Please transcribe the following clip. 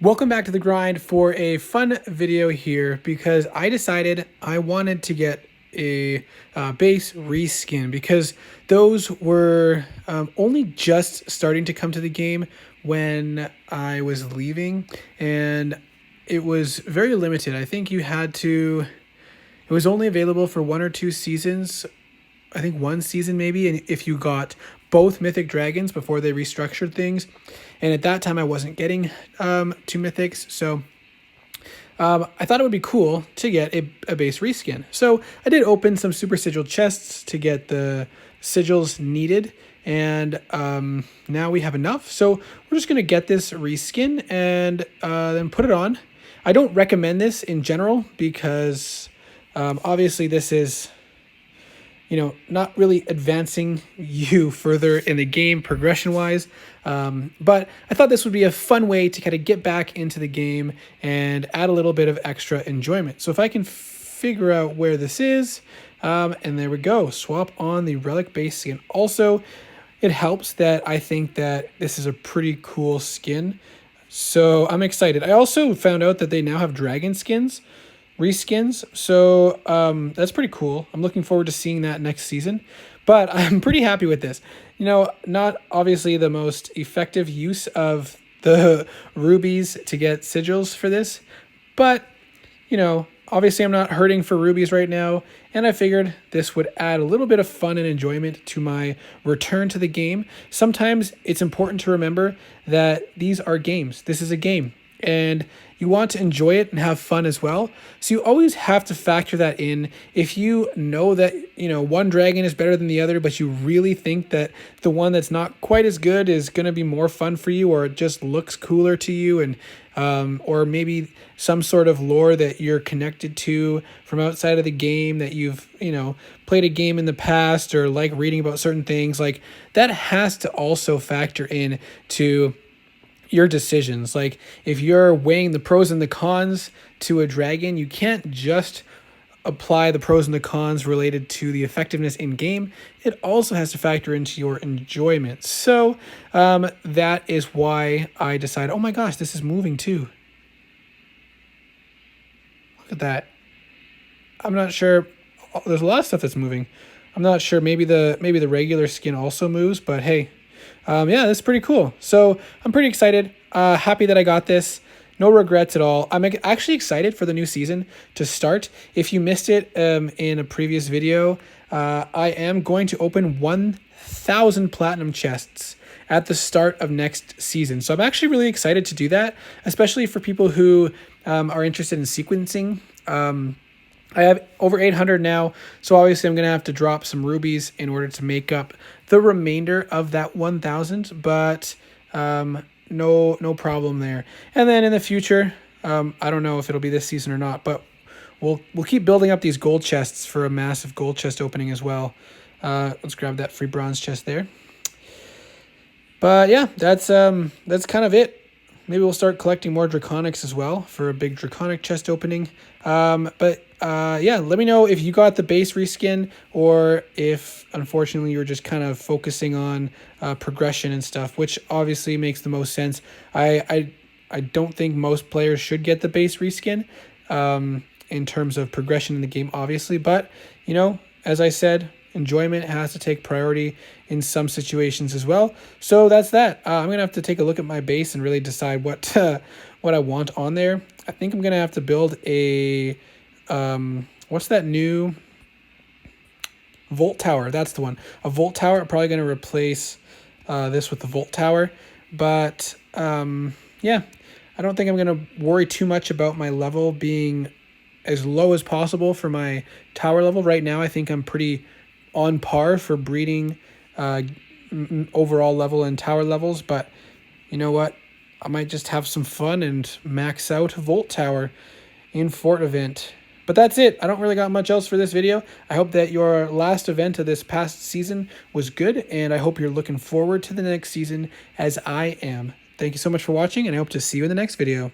Welcome back to the grind for a fun video here because I decided I wanted to get a base reskin because those were only just starting to come to the game when I was leaving, and it was very limited. I think it was only available for 1 or 2 seasons. I think 1 season maybe, and if you got both mythic dragons before they restructured things. And at that time I wasn't getting 2 mythics, so I thought it would be cool to get a base reskin. So I did open some super sigil chests to get the sigils needed, and now we have enough. So we're just gonna get this reskin and then put it on. I don't recommend this in general because obviously this is, not really advancing you further in the game progression-wise. But I thought this would be a fun way to kind of get back into the game and add a little bit of extra enjoyment. So if I can figure out where this is, and there we go, swap on the relic base skin. Also, it helps that I think that this is a pretty cool skin. So I'm excited. I also found out that they now have dragon skins, reskins, so that's pretty cool. I'm looking forward to seeing that next season, but I'm pretty happy with this. Not obviously the most effective use of the rubies to get sigils for this, but obviously I'm not hurting for rubies right now, and I figured this would add a little bit of fun and enjoyment to my return to the game. Sometimes it's important to remember that these are games. This is a game, and you want to enjoy it and have fun as well. So you always have to factor that in. If you know that, one dragon is better than the other, but you really think that the one that's not quite as good is going to be more fun for you, or it just looks cooler to you, and or maybe some sort of lore that you're connected to from outside of the game that you've, played a game in the past, or like reading about certain things, like that has to also factor in to your decisions. Like if you're weighing the pros and the cons to a dragon, you can't just apply the pros and the cons related to the effectiveness in game. It also has to factor into your enjoyment. So that is why I decided, oh my gosh, this is moving too. Look at that. I'm not sure. There's a lot of stuff that's moving. I'm not sure. Maybe the regular skin also moves, but hey, yeah, that's pretty cool. So I'm pretty excited. Happy that I got this. No regrets at all. I'm actually excited for the new season to start. If you missed it in a previous video, I am going to open 1,000 platinum chests at the start of next season. So I'm actually really excited to do that, especially for people who are interested in sequencing. I have over 800 now, so obviously I'm going to have to drop some rubies in order to make up the remainder of that 1,000, but no problem there. And then in the future, I don't know if it'll be this season or not, but we'll keep building up these gold chests for a massive gold chest opening as well. Let's grab that free bronze chest there. But yeah, that's kind of it. Maybe we'll start collecting more Draconics as well for a big Draconic chest opening. But yeah, let me know if you got the base reskin, or if unfortunately you're just kind of focusing on progression and stuff, which obviously makes the most sense. I don't think most players should get the base reskin in terms of progression in the game, obviously. But, as I said, enjoyment has to take priority in some situations as well. So that's that. I'm going to have to take a look at my base and really decide what I want on there. I think I'm going to have to build a, what's that new Volt Tower? That's the one. A Volt Tower. I'm probably going to replace this with the Volt Tower. But yeah, I don't think I'm going to worry too much about my level being as low as possible for my tower level. Right now, I think I'm pretty on par for breeding overall level and tower levels, but you know what? I might just have some fun and max out Volt Tower in Fort event. But that's it. I don't really got much else for this video. I hope that your last event of this past season was good, and I hope you're looking forward to the next season as I am. Thank you so much for watching, and I hope to see you in the next video.